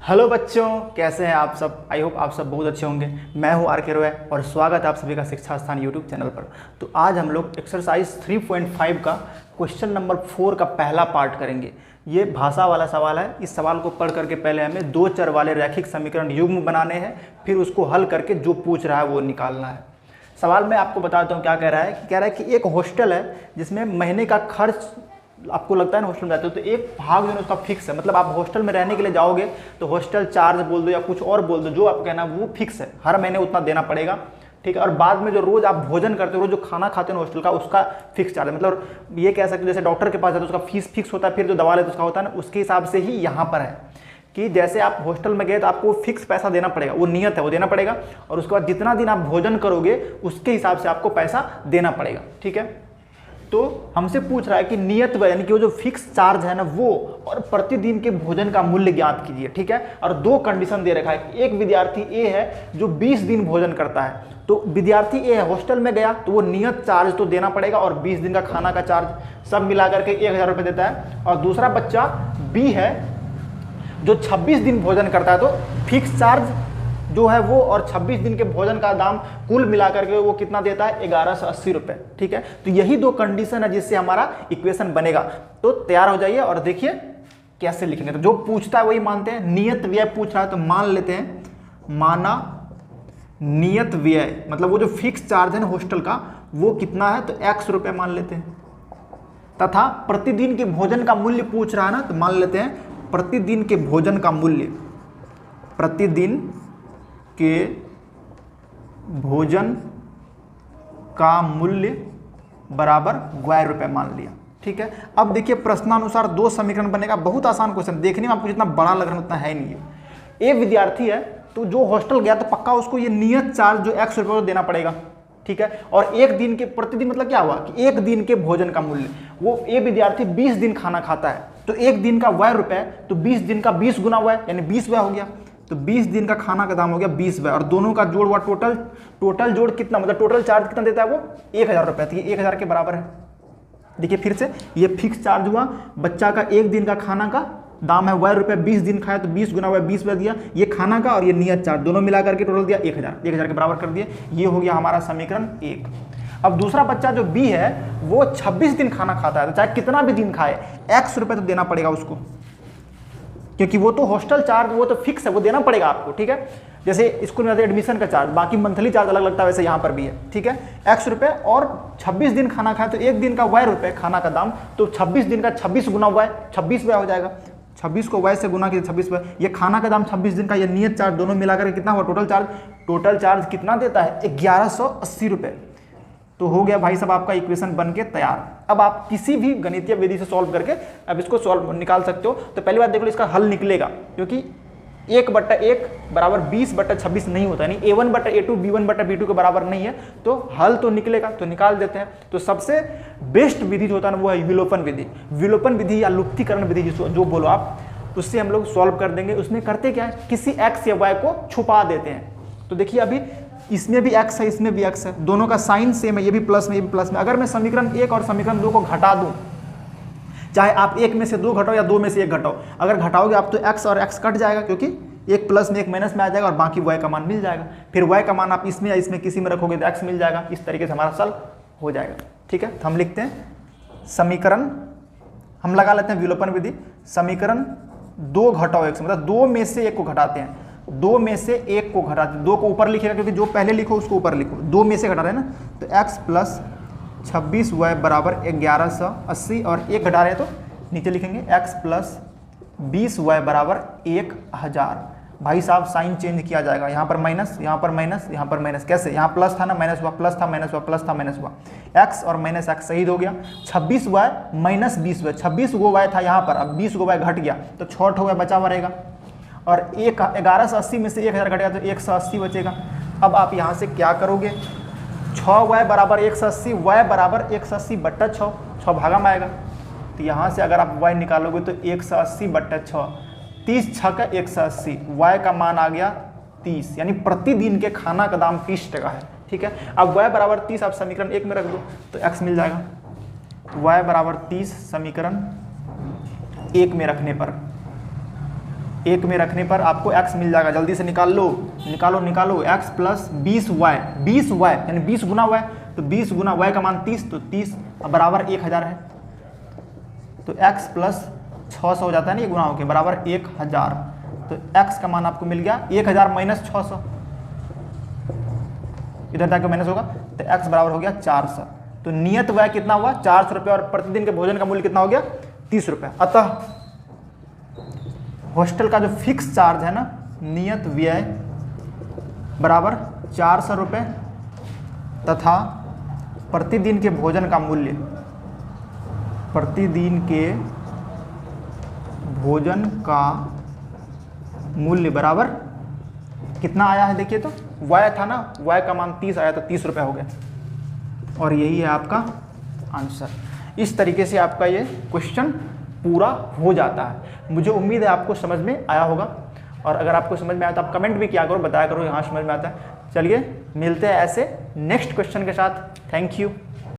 Hello बच्चों, कैसे हैं आप सब। आई होप आप सब बहुत अच्छे होंगे। मैं हूं आर के रॉय और स्वागत है आप सभी का शिक्षा स्थान यूट्यूब चैनल पर। तो आज हम लोग एक्सरसाइज 3.5 का क्वेश्चन नंबर 4 का पहला पार्ट करेंगे। ये भाषा वाला सवाल है। इस सवाल को पढ़ करके पहले हमें दो चर वाले रैखिक समीकरण युग्म बनाने हैं, फिर उसको हल करके जो पूछ रहा है वो निकालना है। सवाल में आपको बताता हूँ क्या कह रहा है। कह रहा है कि एक हॉस्टल है जिसमें महीने का खर्च, आपको लगता है ना हॉस्टल में जाते हो तो एक भाग जो है उसका फिक्स है। मतलब आप हॉस्टल में रहने के लिए जाओगे तो हॉस्टल चार्ज बोल दो या कुछ और बोल दो, जो आप कहना वो फिक्स है, हर महीने उतना देना पड़ेगा, ठीक है। और बाद में जो रोज आप भोजन करते हो, रोज जो खाना खाते हो हॉस्टल का, उसका फिक्स चार्ज है। मतलब ये कह सकते हो जैसे डॉक्टर के पास जाते हो उसका फीस फिक्स होता है, फिर जो दवा लेते उसका होता है ना, उसके हिसाब से ही यहाँ पर है कि जैसे आप हॉस्टल में गए तो आपको फिक्स पैसा देना पड़ेगा, वो नियत है, वो देना पड़ेगा। और उसके बाद जितना दिन आप भोजन करोगे उसके हिसाब से आपको पैसा देना पड़ेगा, ठीक है। तो हमसे पूछ रहा है कि नियत व्यय यानी कि वो जो फिक्स चार्ज है ना वो, और प्रतिदिन के भोजन का मूल्य ज्ञात कीजिए, ठीक है। और दो कंडीशन दे रखा है। एक विद्यार्थी ए है जो 20 दिन भोजन करता है, तो विद्यार्थी ए है हॉस्टल में गया तो वो नियत चार्ज तो देना पड़ेगा और 20 दिन का खाना का चार्ज सब मिला करके 1000 रुपये देता है। और दूसरा बच्चा बी है जो 26 दिन भोजन करता है, तो फिक्स चार्ज जो है वो और 26 दिन के भोजन का दाम कुल मिला करके वो कितना देता है, 1180 रुपये, ठीक है। तो यही दो कंडीशन है जिससे हमारा इक्वेशन बनेगा। तो तैयार हो जाइए और देखिए कैसे लिखेंगे। तो जो पूछता है वही मानते हैं। नियत व्यय पूछ रहा है तो मान लेते हैं, माना नियत व्यय मतलब वो जो फिक्स चार्ज है ना हॉस्टल का वो कितना है, तो x रुपये मान लेते हैं। तथा प्रतिदिन के भोजन का मूल्य पूछ रहा है ना, तो मान लेते हैं प्रतिदिन के भोजन का मूल्य, प्रतिदिन के भोजन का मूल्य बराबर ग्वार रुपये मान लिया, ठीक है। अब देखिए प्रश्नानुसार दो समीकरण बनेगा। बहुत आसान क्वेश्चन, देखने में आपको जितना बड़ा लग रहा है उतना है नहीं है। एक विद्यार्थी है तो जो हॉस्टल गया तो पक्का उसको ये नियत चार्ज जो x रुपये देना पड़ेगा, ठीक है। और एक दिन के प्रतिदिन मतलब क्या हुआ कि एक दिन के भोजन का मूल्य, वो ये विद्यार्थी 20 दिन खाना खाता है तो एक दिन का y रुपये, तो 20 दिन का 20 गुना हुआ यानी 20 रुपये हो गया। तो 20 दिन का खाना का दाम हो गया 20 रुपये और दोनों का जोड़ हुआ टोटल जोड़ कितना, मतलब टोटल चार्ज कितना देता है वो 1000 रुपये। तो ये 1000 के बराबर है। देखिए फिर से ये फिक्स चार्ज हुआ, बच्चा का एक दिन का खाना का दाम है y रुपये, 20 दिन खाया तो 20 गुना हुआ 20 रुपये दिया, ये खाना का और ये नियत चार्ज दोनों मिला करके टोटल दिया 1000 के बराबर कर दिए। ये हो गया हमारा समीकरण 1। अब दूसरा बच्चा जो बी है वो 26 दिन खाना खाता है, तो चाहे कितना भी दिन खाए x रुपये तो देना पड़ेगा उसको, क्योंकि वो तो हॉस्टल चार्ज वो तो फिक्स है, वो देना पड़ेगा आपको, ठीक है। जैसे स्कूल में एडमिशन का चार्ज, बाकी मंथली चार्ज अलग लगता है, वैसे यहाँ पर भी है, ठीक है। x रुपये और 26 दिन खाना खाए तो एक दिन का y रुपये खाना का दाम, तो 26 दिन का 26 गुना y 26 रुपये हो जाएगा। 26 को y से गुना किया 26 रुपये, ये खाना का दाम 26 दिन का, ये नियत चार्ज दोनों मिलाकर कितना हुआ टोटल चार्ज कितना देता है 1180 रुपये। तो हो गया भाई साहब आपका इक्वेशन बन के तैयार। अब आप किसी भी गणितीय विधि से सॉल्व करके अब इसको सॉल्व निकाल सकते हो। तो पहली बात देख लो इसका हल निकलेगा, क्योंकि 1/1 बराबर 20/26 नहीं होता, यानी a1/a2 b1/b2 के बराबर नहीं है, तो हल तो निकलेगा। तो निकाल देते हैं। तो सबसे बेस्ट विधि जो होता है ना वो है विलोपन विधि। विलोपन विधि या लुप्तीकरण विधि जो बोलो आप, उससे हम लोग सॉल्व कर देंगे। उसमें करते क्या है, किसी x या y को छुपा देते हैं। तो देखिए अभी इसमें भी x है, इसमें भी x है, दोनों का साइन सेम है, ये भी प्लस में ये भी प्लस में। अगर मैं समीकरण 1 और समीकरण 2 को घटा दूं, चाहे आप 1 में से 2 घटाओ या 2 में से 1 घटाओ, अगर घटाओगे आप तो x और x कट जाएगा, क्योंकि एक प्लस में एक माइनस में आ जाएगा और बाकी y का मान मिल जाएगा। फिर y का मान आप इसमें या इसमें किसी में रखोगे तो x मिल जाएगा। इस तरीके से हमारा सॉल्व हो जाएगा, ठीक है। तो हम लिखते हैं समीकरण, हम लगा लेते हैं विलोपन विधि। समीकरण 2 घटाओ x, मतलब 2 में से 1 को घटाते हैं, 2 में से 1 को घटाते हैं, 2 को ऊपर लिखेगा क्योंकि जो पहले लिखो उसको ऊपर लिखो, 2 में से घटा रहे हैं ना, तो x प्लस 26y बराबर 1180 और 1 घटा रहे हैं तो नीचे लिखेंगे x प्लस 20y बराबर 1000। भाई साहब साइन चेंज किया जाएगा, यहाँ पर माइनस, यहाँ पर माइनस, यहाँ पर माइनस। कैसे, यहाँ प्लस था ना माइनस हुआ, प्लस था माइनस हुआ, प्लस था माइनस हुआ, x और माइनस x शहीद हो गया। 26y माइनस 20y, 26 गो y था यहाँ पर, अब 20 गो y घट गया तो 6 हो गया, बचा हुआ रहेगा। और 1180 में से 1000 घटेगा तो 180 बचेगा। अब आप यहाँ से क्या करोगे, 6y बराबर 180, y बराबर 180/6, 6 भागा में आएगा। तो यहाँ से अगर आप y निकालोगे तो 180/6, 30 6 का 180, y का मान आ गया 30, यानी प्रतिदिन के खाना का दाम 30 टका है, ठीक है। अब y बराबर 30 आप समीकरण 1 में रख दो तो x मिल जाएगा। y बराबर 30 समीकरण 1 में रखने पर 1 में रखने पर आपको x मिल जाएगा, जल्दी से निकाल लो, निकालो x प्लस 20y यानी 20 गुना y, तो 20 गुना y का मान 30, तो 30 बराबर 1000 है, तो x प्लस 600 हो जाता है ना ये गुना होके बराबर 1000, तो x का मान आपको मिल गया 1000 माइनस 600, इधर जाके माइनस होगा तो x बराबर हो गया 400। तो नियत व्यय कितना हुआ 400 रुपये और प्रतिदिन के भोजन का मूल्य कितना हो गया 30 रुपये। अतः हॉस्टल का जो फिक्स चार्ज है ना, नियत व्यय बराबर 400 रुपये तथा प्रतिदिन के भोजन का मूल्य, प्रतिदिन के भोजन का मूल्य बराबर कितना आया है, देखिए तो y था ना, y का मान 30 आया तो 30 रुपये हो गया, और यही है आपका आंसर। इस तरीके से आपका ये क्वेश्चन पूरा हो जाता है। मुझे उम्मीद है आपको समझ में आया होगा, और अगर आपको समझ में आया तो आप कमेंट भी किया करो, बताया करो हाँ समझ में आता है। चलिए मिलते हैं ऐसे नेक्स्ट क्वेश्चन के साथ। Thank you.